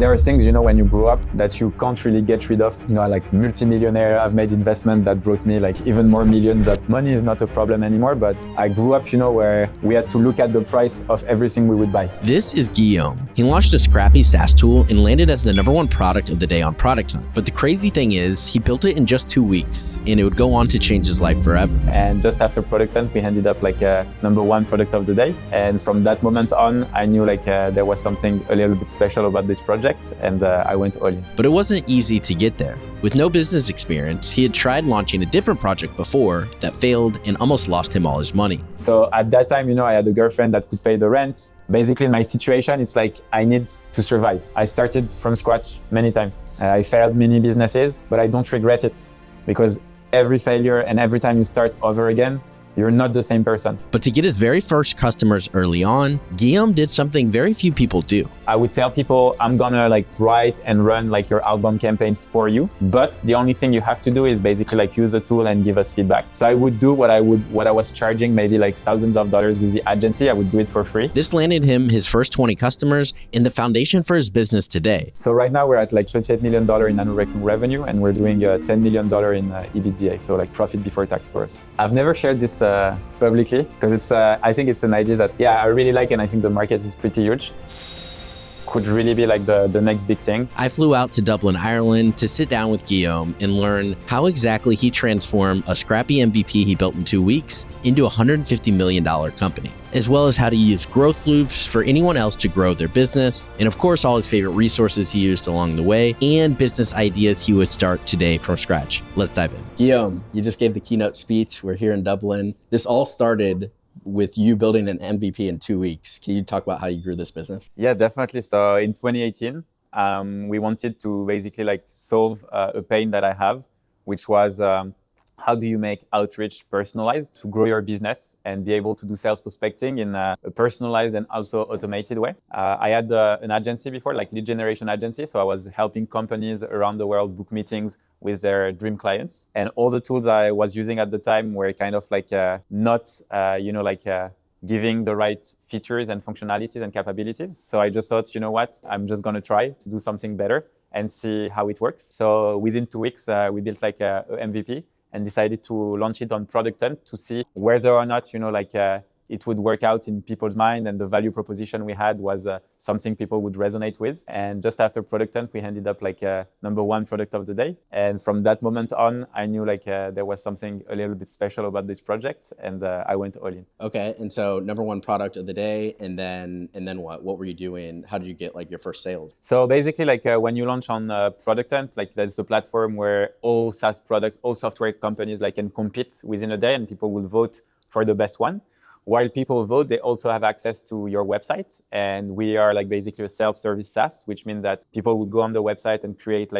There are things, when you grow up that you can't really get rid of. Like multimillionaire, I've made investment that brought me like even more millions. That money is not a problem anymore, but I grew up, where we had to look at the price of everything we would buy. This is Guillaume. He launched a scrappy SaaS tool and landed as the #1 product of the day on Product Hunt. But the crazy thing is, he built it in just 2 weeks, and it would go on to change his life forever. And just after Product Hunt, we ended up like #1 product of the day. And from that moment on, I knew there was something a little bit special about this project, and I went all in. But it wasn't easy to get there. With no business experience, he had tried launching a different project before that failed and almost lost him all his money. So at that time, I had a girlfriend that could pay the rent. Basically, my situation is like I need to survive. I started from scratch many times. I failed many businesses, but I don't regret it, because every failure and every time you start over again, you're not the same person. But to get his very first customers early on, Guillaume did something very few people do. I would tell people, I'm gonna write and run your outbound campaigns for you. But the only thing you have to do is basically use the tool and give us feedback. So I would do what I was charging, maybe thousands of dollars with the agency. I would do it for free. This landed him his first 20 customers and the foundation for his business today. So right now we're at $28 million in annual recurring revenue, and we're doing $10 million in EBITDA. So profit before tax for us. I've never shared this publicly, because I think it's an idea that I really like, and I think the market is pretty huge. Could really be the next big thing. I flew out to Dublin, Ireland to sit down with Guillaume and learn how exactly he transformed a scrappy MVP he built in 2 weeks into a $150 million company, as well as how to use growth loops for anyone else to grow their business, and of course all his favorite resources he used along the way, and business ideas he would start today from scratch. Let's dive in. Guillaume, you just gave the keynote speech. We're here in Dublin. This all started with you building an MVP in 2 weeks. Can you talk about how you grew this business? Yeah, definitely. So in 2018, we wanted to basically solve a pain that I have, which was how do you make outreach personalized to grow your business and be able to do sales prospecting in a personalized and also automated way. I had an agency before, lead generation agency. So I was helping companies around the world book meetings with their dream clients. And all the tools I was using at the time were kind of not, giving the right features and functionalities and capabilities. So I just thought, I'm just going to try to do something better and see how it works. So within 2 weeks, we built a MVP and decided to launch it on Product Hunt to see whether or not, it would work out in people's mind, and the value proposition we had was something people would resonate with. And just after Product Hunt, we ended up #1 product of the day. And from that moment on, I knew there was something a little bit special about this project, and I went all in. Okay, and so #1 product of the day, and then what? What were you doing? How did you get your first sales? So basically, when you launch on Product Hunt, that's the platform where all SaaS products, all software companies can compete within a day, and people will vote for the best one. While people vote, they also have access to your website. And we are basically a self-service SaaS, which means that people would go on the website and create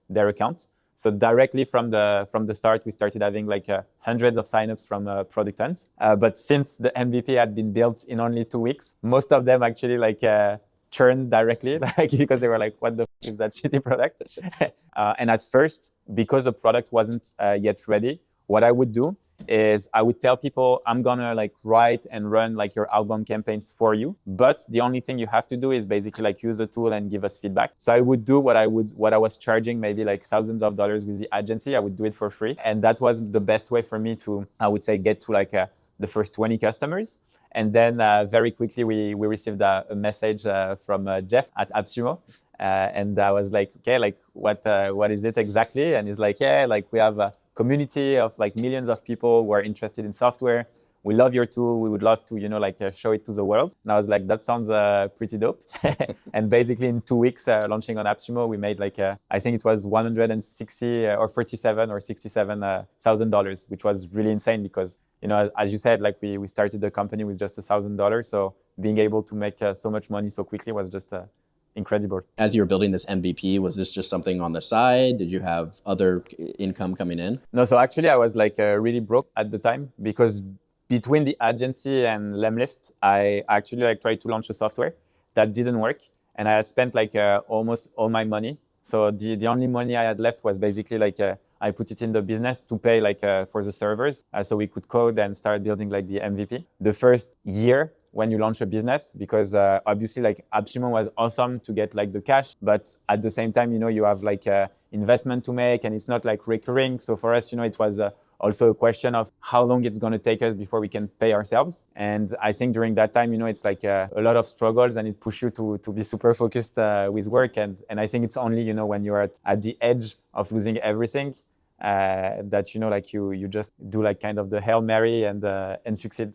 their account. So directly from the start, we started having hundreds of signups from Product Hunt. But since the MVP had been built in only 2 weeks, most of them actually churned directly, because they were what the f- is that shitty product? And at first, because the product wasn't yet ready, what I would do is I would tell people, I'm gonna write and run your outbound campaigns for you. But the only thing you have to do is basically use the tool and give us feedback. So I would do what I was charging, maybe thousands of dollars with the agency. I would do it for free. And that was the best way for me to, I would say, get to the first 20 customers. And then very quickly we received a message from Jeff at AppSumo. And I was okay, what is it exactly? And he's we have a community of millions of people who are interested in software. We love your tool. We would love to, show it to the world. And I was that sounds pretty dope. And basically in 2 weeks, launching on AppSumo, we made I think it was 160 or 47 or $67,000, which was really insane because, as you said, we started the company with just $1,000. So being able to make so much money so quickly was just incredible. As you were building this MVP, was this just something on the side? Did you have other income coming in? No, so actually I was really broke at the time, because between the agency and Lemlist, I actually tried to launch a software that didn't work, and I had spent almost all my money. So the only money I had left was basically I put it in the business to pay for the servers, so we could code and start building the MVP. The first year when you launch a business, because obviously like AppSumo was awesome to get like the cash, but at the same time, you have like investment to make, and it's not like recurring. So for us, it was also a question of how long it's going to take us before we can pay ourselves. And I think during that time, it's like a lot of struggles, and it pushes you to be super focused with work. And I think it's only, when you're at the edge of losing everything, that, like you just do like kind of the Hail Mary and succeed.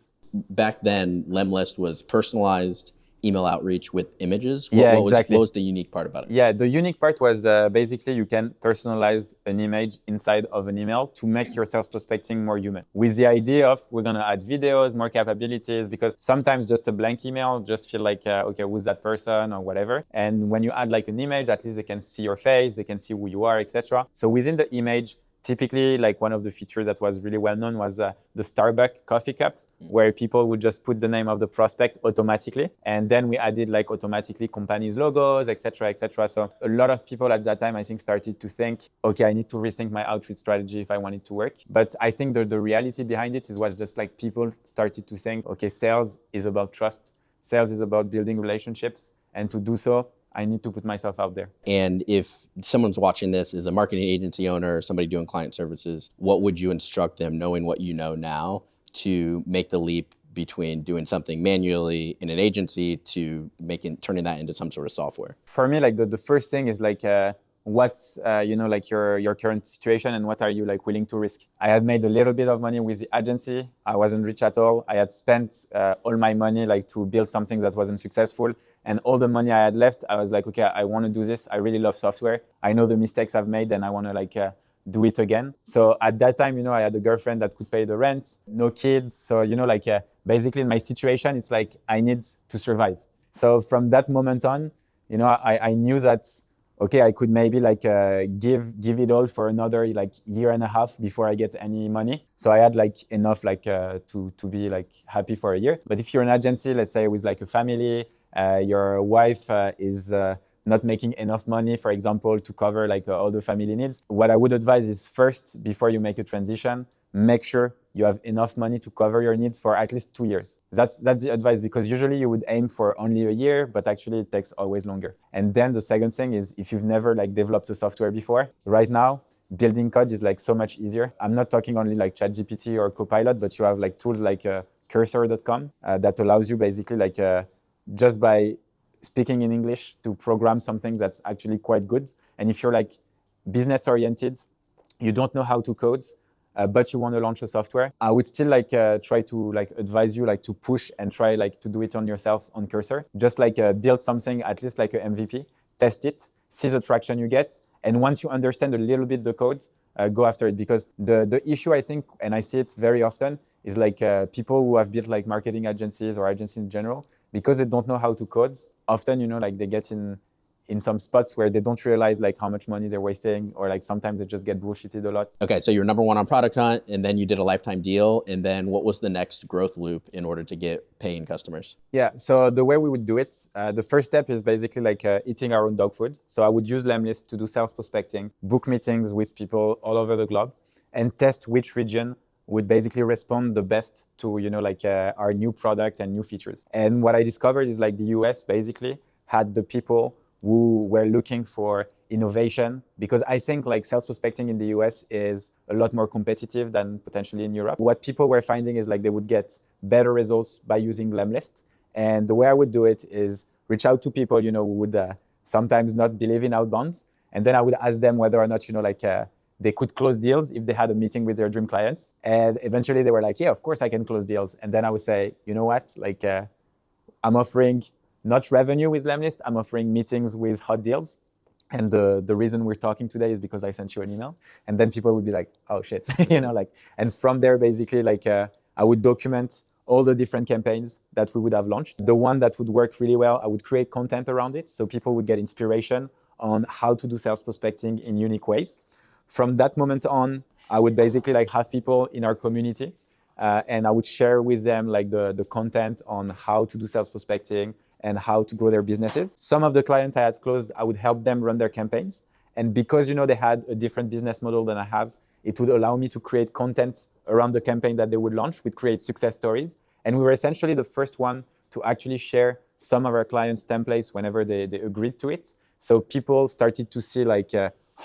Back then, Lemlist was personalized email outreach with images. Exactly. What was the unique part about it? Yeah, the unique part was basically you can personalize an image inside of an email to make your sales prospecting more human. With the idea of we're going to add videos, more capabilities, because sometimes just a blank email just feel like, okay, who's that person or whatever. And when you add like an image, at least they can see your face, they can see who you are, etc. So within the image, typically, like one of the features that was really well known was the Starbucks coffee cup, where people would just put the name of the prospect automatically. And then we added like automatically companies' logos, etc., etc. So a lot of people at that time, I think, started to think, okay, I need to rethink my outreach strategy if I want it to work. But I think the reality behind it is what just like people started to think, okay, sales is about trust. Sales is about building relationships. And to do so, I need to put myself out there. And if someone's watching this as a marketing agency owner or somebody doing client services, what would you instruct them, knowing what you know now, to make the leap between doing something manually in an agency to turning that into some sort of software? For me, like the first thing is like, what's like your current situation, and what are you like willing to risk? I had made a little bit of money with the agency. I wasn't rich at all. I had spent all my money like to build something that wasn't successful, and all the money I had left, I was like, okay, I want to do this. I really love software. I know the mistakes I've made, and I want to like do it again. So at that time, I had a girlfriend that could pay the rent, no kids. So basically in my situation, it's like I need to survive. So from that moment on, I knew that, okay, I could maybe like give it all for another like year and a half before I get any money. So I had like enough like to be like happy for a year. But if you're an agency, let's say with like a family, your wife is not making enough money, for example, to cover like all the family needs, what I would advise is first, before you make a transition, make sure you have enough money to cover your needs for at least 2 years. That's the advice, because usually you would aim for only a year, but actually it takes always longer. And then the second thing is, if you've never like developed a software before, right now, building code is like so much easier. I'm not talking only like ChatGPT or Copilot, but you have like tools like cursor.com that allows you basically like just by speaking in English to program something that's actually quite good. And if you're like business oriented, you don't know how to code, but you want to launch a software, I would still like try to like advise you like to push and try like to do it on yourself on Cursor. Just like build something, at least like an MVP, test it, see the traction you get. And once you understand a little bit the code, go after it. Because the issue, I think, and I see it very often, is like people who have built like marketing agencies or agencies in general, because they don't know how to code, often, like they get in some spots where they don't realize like how much money they're wasting, or like sometimes they just get bullshitted a lot. Okay, so you're number one on Product Hunt, and then you did a lifetime deal, and then what was the next growth loop in order to get paying customers? Yeah, so the way we would do it, the first step is basically like eating our own dog food. So I would use Lemlist to do sales prospecting, book meetings with people all over the globe, and test which region would basically respond the best to our new product and new features. And what I discovered is like the US basically had the people who were looking for innovation, because I think like sales prospecting in the US is a lot more competitive than potentially in Europe. What people were finding is like they would get better results by using Lemlist. And the way I would do it is reach out to people, who would sometimes not believe in outbound. And then I would ask them whether or not, they could close deals if they had a meeting with their dream clients. And eventually they were like, yeah, of course I can close deals. And then I would say, you know what, like I'm offering not revenue with Lemlist, I'm offering meetings with hot deals. And the reason we're talking today is because I sent you an email. And then people would be like, oh shit, and from there, basically, like I would document all the different campaigns that we would have launched. The one that would work really well, I would create content around it. So people would get inspiration on how to do sales prospecting in unique ways. From that moment on, I would basically like have people in our community and I would share with them like the content on how to do sales prospecting and how to grow their businesses. Some of the clients I had closed, I would help them run their campaigns. And because, they had a different business model than I have, it would allow me to create content around the campaign that they would launch. We'd create success stories. And we were essentially the first one to actually share some of our clients' templates whenever they agreed to it. So people started to see like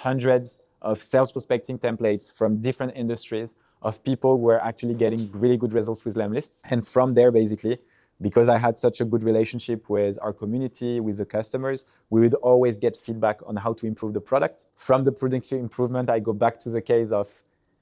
hundreds of sales prospecting templates from different industries of people who were actually getting really good results with Lemlist. And from there, basically, because I had such a good relationship with our community, with the customers, we would always get feedback on how to improve the product. From the product improvement, I go back to the case of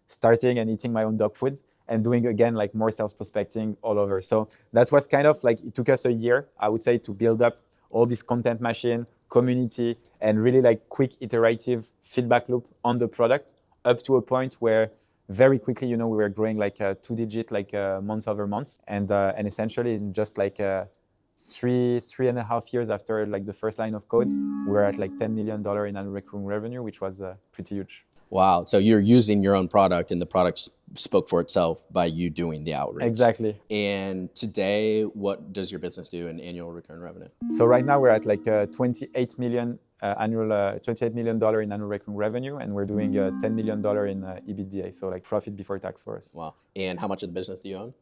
starting and eating my own dog food and doing again like more sales prospecting all over. So that was kind of like, it took us a year, I would say, to build up all this content machine, community, and really like quick iterative feedback loop on the product, up to a point where very quickly, we were growing like 2-digit, like month over month, and essentially in just like 3.5 years after like the first line of code, we were at like $10 million in annual recurring revenue, which was pretty huge. Wow. So you're using your own product and the product spoke for itself by you doing the outreach. Exactly. And today, what does your business do in annual recurring revenue? So right now we're at like $28 million in annual recurring revenue, and we're doing $10 million in EBITDA, so like profit before tax for us. Wow. And how much of the business do you own?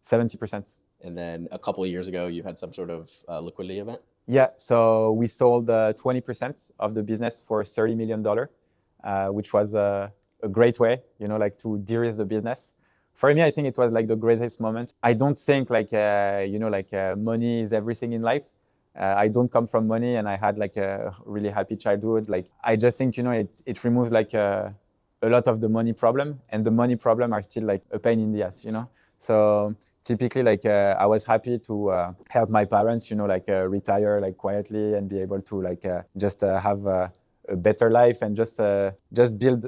70%. And then a couple of years ago, you had some sort of liquidity event? Yeah, so we sold 20% of the business for $30 million, which was a great way, like to de-risk the business. For me, I think it was like the greatest moment. I don't think like, money is everything in life. I don't come from money, and I had like a really happy childhood. Like, I just think, it removes like a lot of the money problem, and the money problem are still like a pain in the ass, So typically, like, I was happy to help my parents, retire like quietly and be able to like just have a better life and just build,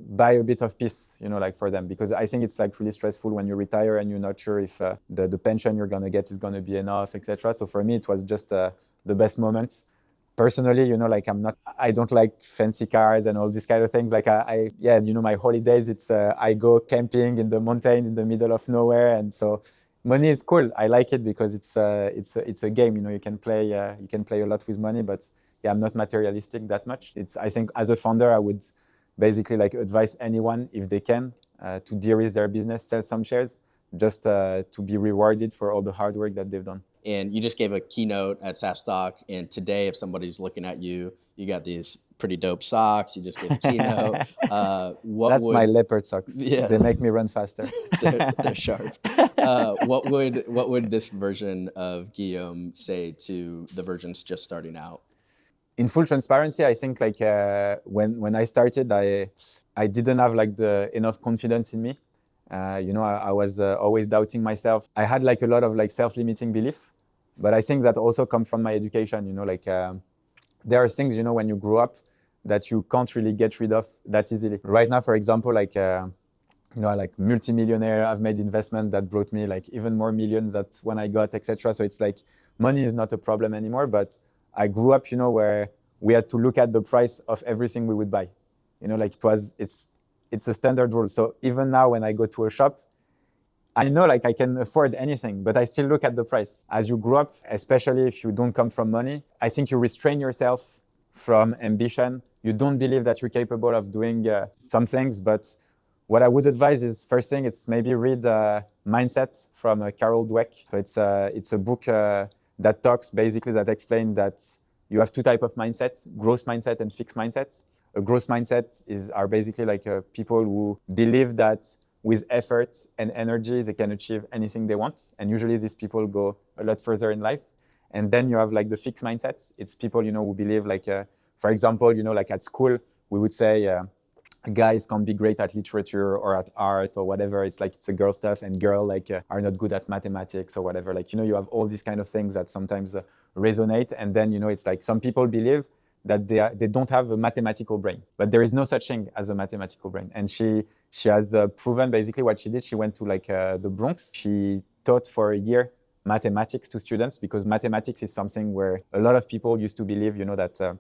buy a bit of peace, like for them, because I think it's like really stressful when you retire and you're not sure if the pension you're gonna get is gonna be enough, etc. So for me, it was just the best moments. Personally, like I don't like fancy cars and all these kind of things. Like my holidays, it's I go camping in the mountains in the middle of nowhere, and so money is cool. I like it because it's a game. You can play a lot with money, but yeah, I'm not materialistic that much. I think as a founder, I would basically like advise anyone, if they can, to de-risk their business, sell some shares, just to be rewarded for all the hard work that they've done. And you just gave a keynote at SaaS Talk, and today, if somebody's looking at you, you got these pretty dope socks. You just gave a keynote. That's my leopard socks. Yeah. They make me run faster. they're sharp. What would this version of Guillaume say to the versions just starting out? In full transparency, I think like when I started, I didn't have like enough confidence in me. I was always doubting myself. I had like a lot of like self-limiting belief, but I think that also come from my education. There are things, when you grow up that you can't really get rid of that easily. Right now, for example, like, like multi-millionaire, I've made investment that brought me like even more millions than when I got, etc. So it's like money is not a problem anymore, but I grew up, where we had to look at the price of everything we would buy. Like it's a standard rule. So even now when I go to a shop, I know like I can afford anything, but I still look at the price. As you grow up, especially if you don't come from money, I think you restrain yourself from ambition. You don't believe that you're capable of doing some things. But what I would advise is, first thing, it's maybe read Mindset from Carol Dweck. So it's a book that talks basically, that explains that you have two types of mindsets: growth mindset and fixed mindset. A growth mindset are basically like people who believe that with effort and energy, they can achieve anything they want. And usually these people go a lot further in life. And then you have like the fixed mindset. It's people, who believe like, for example, like at school, we would say guys can't be great at literature or at art or whatever. It's like, it's a girl stuff, and girl like are not good at mathematics or whatever. Like, you have all these kind of things that sometimes resonate. And then, it's like some people believe that they don't have a mathematical brain, but there is no such thing as a mathematical brain. And she has proven basically what she did. She went to like the Bronx. She taught for a year mathematics to students, because mathematics is something where a lot of people used to believe, that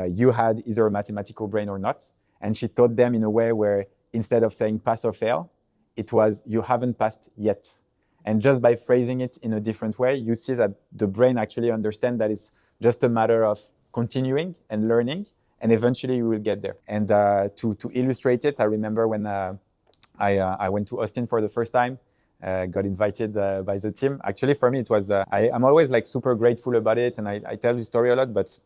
you had either a mathematical brain or not. And she taught them in a way where instead of saying pass or fail, it was you haven't passed yet. And just by phrasing it in a different way, you see that the brain actually understands that it's just a matter of continuing and learning, and eventually you will get there. And to illustrate it, I remember when I went to Austin for the first time, got invited by the team. Actually, for me, it was I'm always like super grateful about it, and I tell this story a lot. But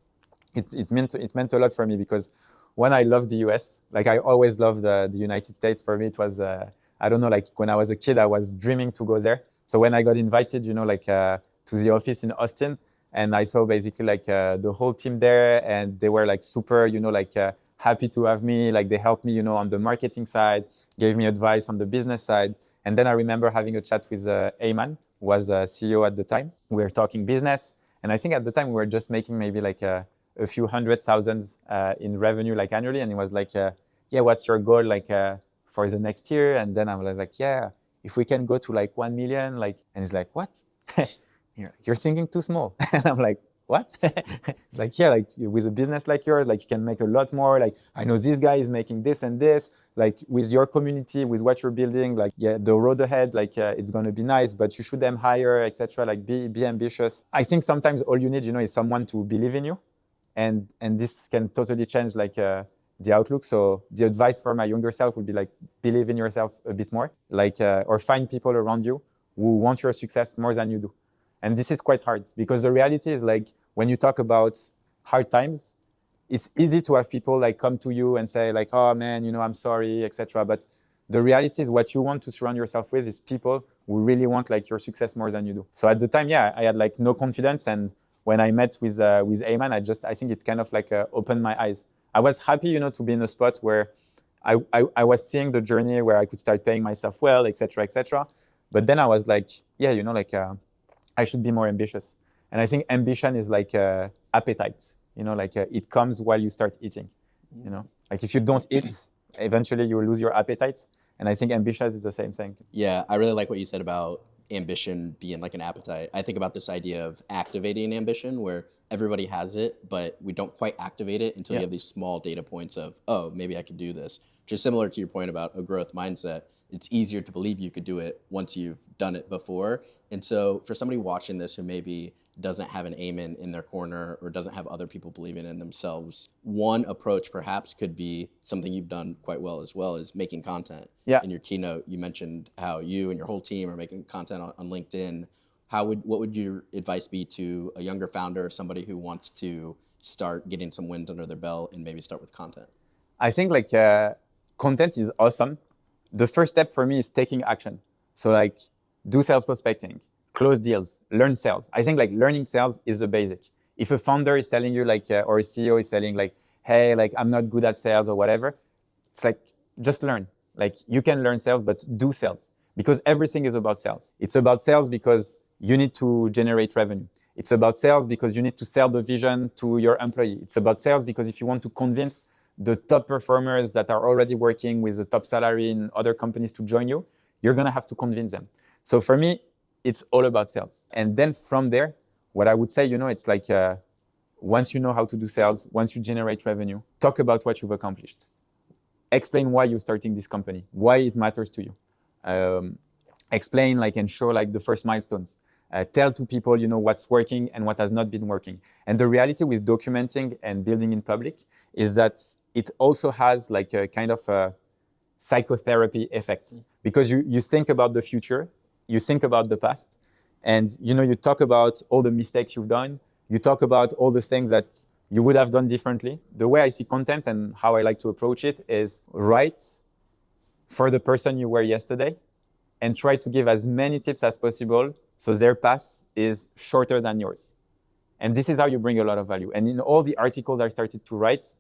it meant a lot for me because when I loved the US, like I always loved the United States. For me, it was I don't know, like when I was a kid, I was dreaming to go there. So when I got invited, to the office in Austin, and I saw basically like the whole team there, and they were like super, happy to have me. Like they helped me, on the marketing side, gave me advice on the business side. And then I remember having a chat with Ayman, who was CEO at the time. We were talking business, and I think at the time we were just making maybe like a few hundred thousands in revenue like annually. And he was like, yeah, what's your goal like for the next year? And then I was like, yeah, if we can go to like 1 million, like, and he's like, what? You're thinking too small. And I'm like, what? It's like, yeah, like with a business like yours, like you can make a lot more. Like I know this guy is making this and this, like with your community, with what you're building, like, yeah, the road ahead, like it's going to be nice, but you should aim higher, etc. Like be ambitious. I think sometimes all you need, is someone to believe in you. And this can totally change like the outlook. So the advice for my younger self would be like, believe in yourself a bit more, like, or find people around you who want your success more than you do. And this is quite hard because the reality is like, when you talk about hard times, it's easy to have people like come to you and say like, oh man, I'm sorry, etc. But the reality is what you want to surround yourself with is people who really want like your success more than you do. So at the time, yeah, I had like no confidence. And when I met with Ayman, I think it kind of like opened my eyes. I was happy, to be in a spot where I was seeing the journey where I could start paying myself well, etc., etc. But then I was like, yeah, I should be more ambitious. And I think ambition is like appetite, it comes while you start eating, like if you don't eat, eventually you will lose your appetite. And I think ambition is the same thing. Yeah, I really like what you said about ambition being like an appetite. I think about this idea of activating ambition where everybody has it, but we don't quite activate it until you have these small data points of, oh, maybe I could do this. Which is similar to your point about a growth mindset. It's easier to believe you could do it once you've done it before. And so for somebody watching this who maybe doesn't have an Ayman in their corner or doesn't have other people believing in themselves, one approach perhaps could be something you've done quite well as well, is making content. Yeah. In your keynote, you mentioned how you and your whole team are making content on LinkedIn. What would your advice be to a younger founder or somebody who wants to start getting some wind under their belt and maybe start with content? I think like content is awesome. The first step for me is taking action. So like do sales prospecting, close deals, learn sales. I think like learning sales is the basic. If a founder is telling you like, or a CEO is telling like, hey, like I'm not good at sales or whatever, it's like, just learn. Like you can learn sales, but do sales because everything is about sales. It's about sales because you need to generate revenue. It's about sales because you need to sell the vision to your employee. It's about sales because if you want to convince the top performers that are already working with the top salary in other companies to join you, you're going to have to convince them. So for me, it's all about sales. And then from there, what I would say, it's like once you know how to do sales, once you generate revenue, talk about what you've accomplished. Explain why you're starting this company, why it matters to you. Explain like and show like the first milestones. Tell to people, what's working and what has not been working. And the reality with documenting and building in public is that it also has like a kind of a psychotherapy effect because you think about the future, you think about the past, and you talk about all the mistakes you've done. You talk about all the things that you would have done differently. The way I see content and how I like to approach it is write for the person you were yesterday and try to give as many tips as possible so their path is shorter than yours. And this is how you bring a lot of value. And in all the articles I started to write,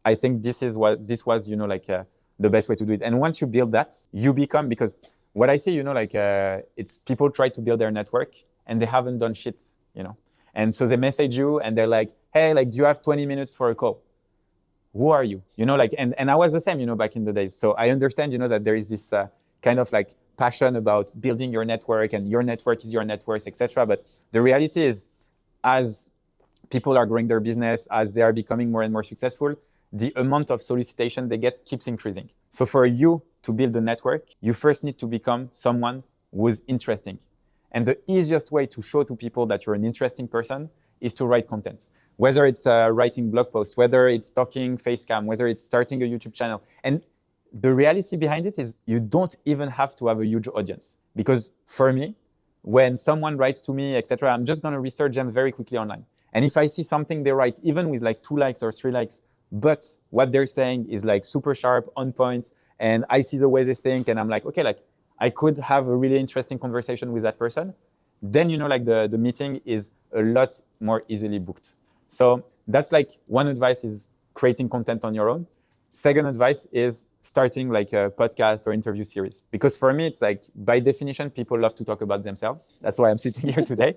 I think this was, the best way to do it. And once you build that, you become, because what I see, it's people try to build their network and they haven't done shit, And so they message you and they're like, hey, like, do you have 20 minutes for a call? Who are you? And I was the same, back in the days. So I understand, that there is this kind of like passion about building your network and your network is your net worth, etc. But the reality is, as people are growing their business, as they are becoming more and more successful, the amount of solicitation they get keeps increasing. So for you to build a network, you first need to become someone who's interesting. And the easiest way to show to people that you're an interesting person is to write content. Whether it's writing blog posts, whether it's talking facecam, whether it's starting a YouTube channel. And the reality behind it is you don't even have to have a huge audience. Because for me, when someone writes to me, etc., I'm just going to research them very quickly online. And if I see something they write, even with like 2 likes or 3 likes, but what they're saying is like super sharp, on point, and I see the way they think, and I'm like, okay, like I could have a really interesting conversation with that person, then, like the meeting is a lot more easily booked. So that's like one advice is creating content on your own. Second advice is starting like a podcast or interview series. Because for me, it's like, by definition, people love to talk about themselves. That's why I'm sitting here today.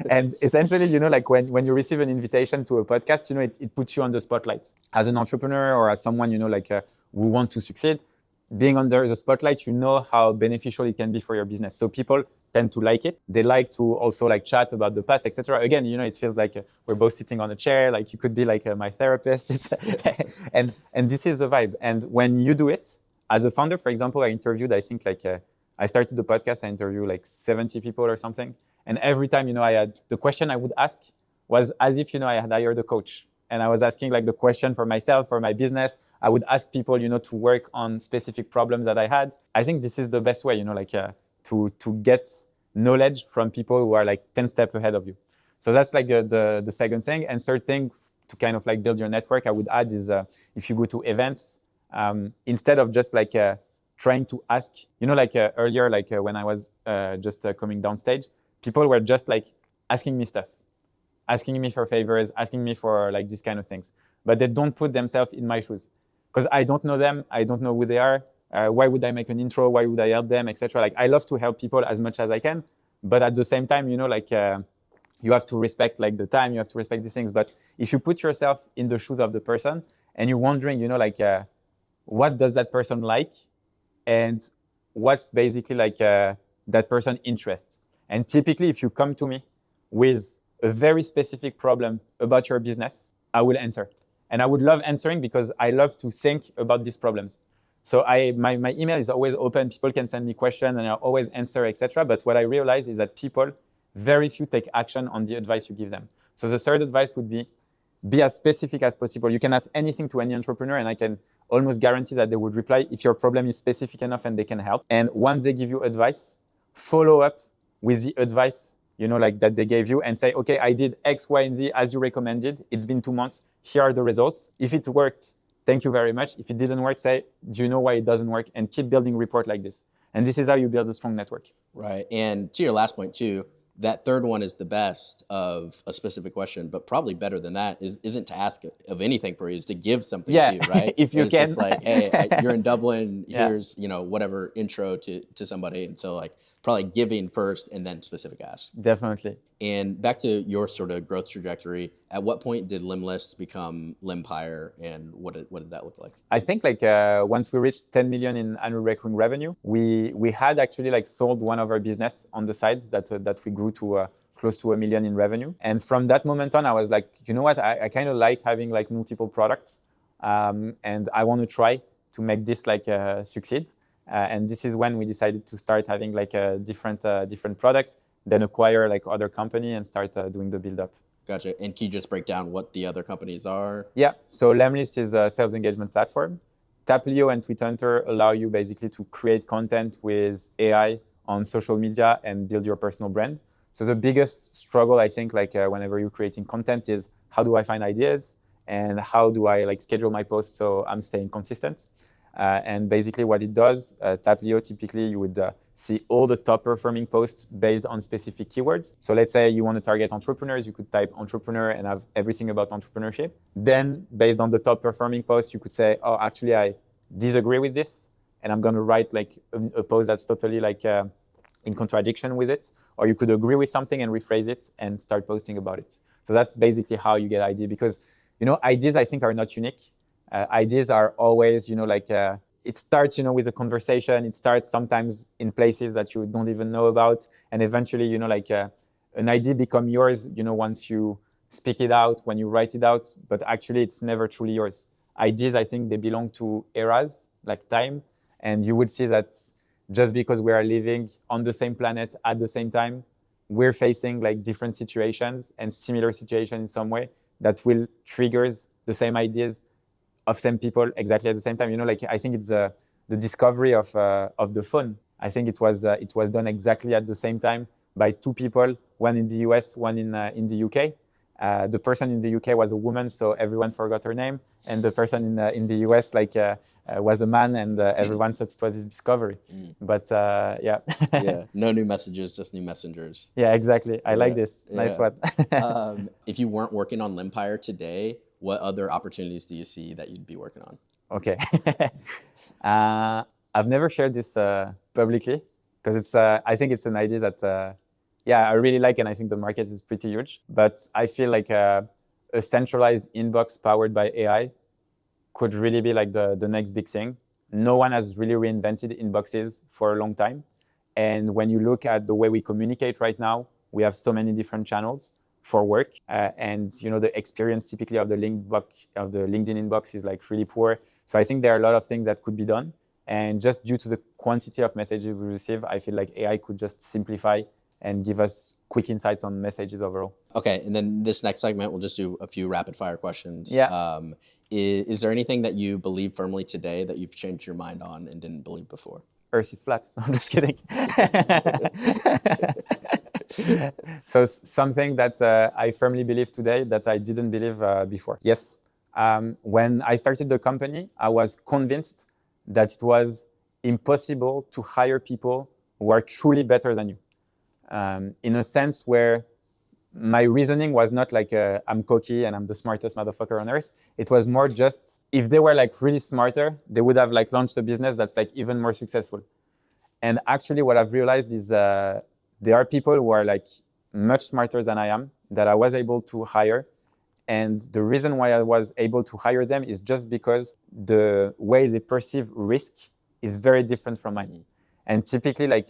And essentially, like when you receive an invitation to a podcast, it puts you on the spotlight. As an entrepreneur or as someone, who want to succeed, being under the spotlight, how beneficial it can be for your business. So people tend to like it. They like to also like chat about the past, etc. Again, it feels like we're both sitting on a chair. Like you could be like my therapist. It's and this is the vibe. And when you do it as a founder, for example, I interviewed, I think I started the podcast. I interviewed like 70 people or something. And every time, I had the question I would ask was as if, I had hired a coach. And I was asking like the question for myself, for my business. I would ask people, to work on specific problems that I had. I think this is the best way, to get knowledge from people who are like 10 steps ahead of you. So that's like the second thing. And third thing, to kind of like build your network, I would add is if you go to events, instead of just like trying to ask, earlier, when I was just coming downstage, people were just like asking me stuff, asking me for favors, asking me for like these kind of things. But they don't put themselves in my shoes because I don't know them. I don't know who they are. Why would I make an intro? Why would I help them, etc.? Like I love to help people as much as I can, but at the same time, you have to respect like the time. You have to respect these things. But if you put yourself in the shoes of the person and you're wondering, what does that person like, and what's basically like that person interests. And typically, if you come to me with a very specific problem about your business, I will answer. And I would love answering because I love to think about these problems. So my email is always open. People can send me questions and I'll always answer, etc. But what I realize is that people, very few take action on the advice you give them. So the third advice would be as specific as possible. You can ask anything to any entrepreneur and I can almost guarantee that they would reply if your problem is specific enough and they can help. And once they give you advice, follow up with the advice that they gave you and say, okay, I did X, Y, and Z as you recommended. It's been 2 months. Here are the results. If it worked, thank you very much. If it didn't work, say, do you know why it doesn't work? And keep building report like this. And this is how you build a strong network. Right. And to your last point too, that third one is the best of a specific question, but probably better than that isn't to ask of anything for you, is to give something to you, right? If you it's can. Just like, hey, you're in Dublin, here's, whatever intro to somebody. And so like probably giving first and then specific ask. Definitely. And back to your sort of growth trajectory, at what point did Lemlist become Lempire and what did that look like? I think once we reached 10 million in annual recurring revenue, we had actually like sold one of our business on the side that we grew to close to 1 million in revenue. And from that moment on, I was like, you know what? I kind of like having like multiple products, and I want to try to make this like succeed. And this is when we decided to start having like different products, then acquire like other company and start doing the build up. Gotcha. And can you just break down what the other companies are? Yeah. So Lemlist is a sales engagement platform. Taplio and TweetHunter allow you basically to create content with AI on social media and build your personal brand. So the biggest struggle, I think, whenever you're creating content is how do I find ideas and how do I like schedule my posts so I'm staying consistent. And basically what it does, Taplio, typically you would see all the top performing posts based on specific keywords. So let's say you want to target entrepreneurs, you could type entrepreneur and have everything about entrepreneurship. Then based on the top performing posts, you could say, oh, actually I disagree with this and I'm going to write like a post that's totally like in contradiction with it. Or you could agree with something and rephrase it and start posting about it. So that's basically how you get ideas because, ideas I think are not unique. Ideas are always, it starts, with a conversation. It starts sometimes in places that you don't even know about. And eventually, an idea becomes yours, once you speak it out, when you write it out. But actually, it's never truly yours. Ideas, I think they belong to eras, like time. And you would see that just because we are living on the same planet at the same time, we're facing like different situations and similar situations in some way that will triggers the same ideas of same people exactly at the same time. I think it's the discovery of the phone. I think it was done exactly at the same time by two people, one in the US, one in the UK. The person in the UK was a woman, so everyone forgot her name, and the person in the US was a man, and everyone thought it was his discovery. But yeah. Yeah, no new messages, just new messengers. Yeah, exactly. I like this. Nice one. If you weren't working on Lempire today, what other opportunities do you see that you'd be working on? Okay. I've never shared this publicly because I think it's an idea that I really like, and I think the market is pretty huge. But I feel like a centralized inbox powered by AI could really be like the next big thing. No one has really reinvented inboxes for a long time. And when you look at the way we communicate right now, we have so many different channels for work, and the experience typically of the LinkedIn inbox is like really poor. So I think there are a lot of things that could be done, and just due to the quantity of messages we receive, I feel like AI could just simplify and give us quick insights on messages overall. Okay, and then this next segment we'll just do a few rapid fire questions. Yeah. Is there anything that you believe firmly today that you've changed your mind on and didn't believe before? Earth is flat. I'm just kidding. So something that I firmly believe today that I didn't believe before. Yes. When I started the company, I was convinced that it was impossible to hire people who are truly better than you. In a sense where my reasoning was not like I'm cocky and I'm the smartest motherfucker on earth. It was more just if they were like really smarter, they would have like launched a business that's like even more successful. And actually what I've realized is there are people who are like much smarter than I am that I was able to hire. And the reason why I was able to hire them is just because the way they perceive risk is very different from mine. And typically like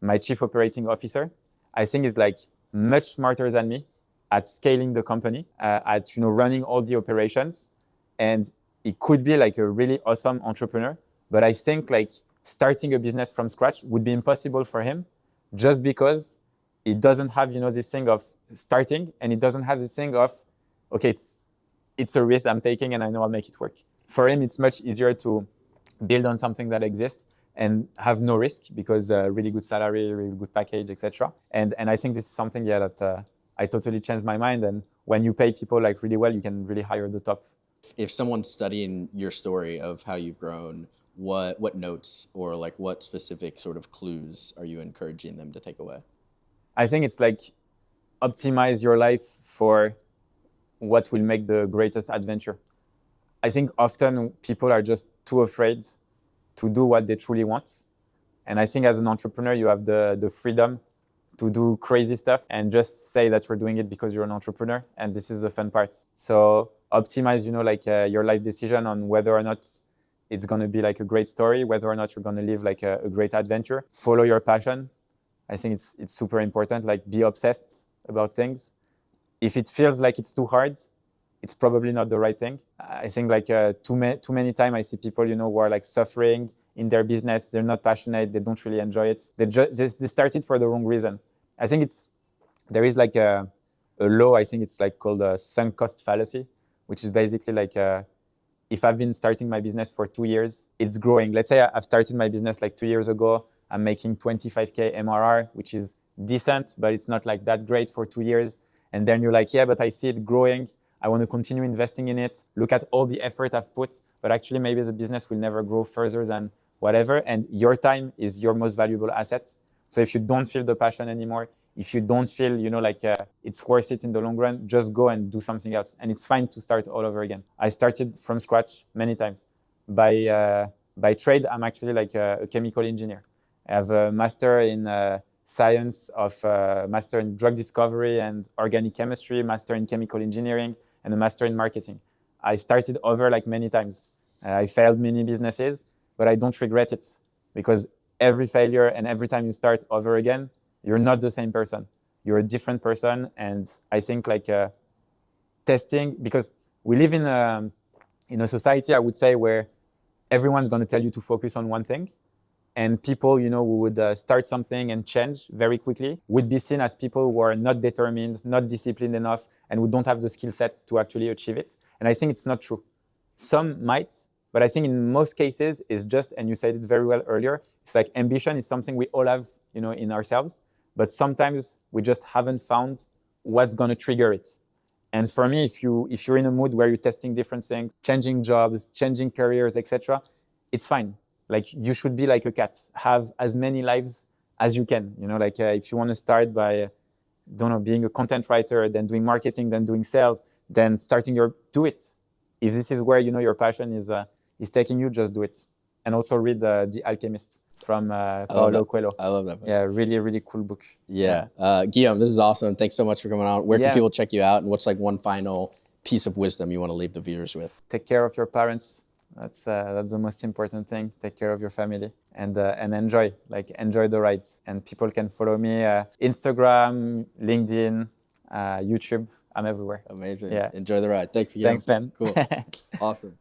my chief operating officer, I think is like much smarter than me at scaling the company, at running all the operations. And he could be like a really awesome entrepreneur. But I think like starting a business from scratch would be impossible for him just because he doesn't have, this thing of starting, and he doesn't have this thing of, okay, it's a risk I'm taking and I know I'll make it work. For him, it's much easier to build on something that exists and have no risk because really good salary, really good package, etc. And I think this is something that I totally changed my mind. And when you pay people like really well, you can really hire the top. If someone's studying your story of how you've grown, what notes or like what specific sort of clues are you encouraging them to take away? I think it's like optimize your life for what will make the greatest adventure. I think often people are just too afraid to do what they truly want. And I think as an entrepreneur, you have the freedom to do crazy stuff and just say that you're doing it because you're an entrepreneur. And this is the fun part. So optimize, your life decision on whether or not it's going to be like a great story, whether or not you're going to live like a great adventure. Follow your passion. I think it's super important. Like be obsessed about things. If it feels like it's too hard, it's probably not the right thing. I think like too many times I see people, who are like suffering in their business. They're not passionate. They don't really enjoy it. They started for the wrong reason. I think there is like a law. I think it's like called a sunk cost fallacy, which is basically like if I've been starting my business for 2 years, it's growing. Let's say I've started my business like 2 years ago. I'm making 25K MRR, which is decent, but it's not like that great for 2 years. And then you're like, yeah, but I see it growing. I want to continue investing in it. Look at all the effort I've put, but actually maybe the business will never grow further than whatever. And your time is your most valuable asset. So if you don't feel the passion anymore, if you don't feel, it's worth it in the long run, just go and do something else. And it's fine to start all over again. I started from scratch many times. By trade, I'm actually like a chemical engineer. I have a master in science, master in drug discovery and organic chemistry, master in chemical engineering, and a master in marketing. I started over like many times. I failed many businesses, but I don't regret it because every failure and every time you start over again, you're not the same person. You're a different person. And I think like testing, because we live in a society, I would say, where everyone's going to tell you to focus on one thing. And people, who would start something and change very quickly would be seen as people who are not determined, not disciplined enough, and who don't have the skill set to actually achieve it. And I think it's not true. Some might, But I think in most cases, it's just, and you said it very well earlier, it's like ambition is something we all have, in ourselves. But sometimes we just haven't found what's going to trigger it. And for me, if you're in a mood where you're testing different things, changing jobs, changing careers, etc., it's fine. Like you should be like a cat, have as many lives as you can. If you want to start by, being a content writer, then doing marketing, then doing sales, then do it. If this is where your passion is taking you, just do it. And also read The Alchemist from Paulo Coelho. I love that book. Yeah, really, really cool book. Yeah. Guillaume, this is awesome. Thanks so much for coming on. Where can people check you out? And what's like one final piece of wisdom you want to leave the viewers with? Take care of your parents. That's the most important thing. Take care of your family and enjoy the ride. And people can follow me Instagram, LinkedIn, YouTube. I'm everywhere. Amazing. Yeah. Enjoy the ride. Thanks, Guillaume. Thanks, man. Cool. Awesome.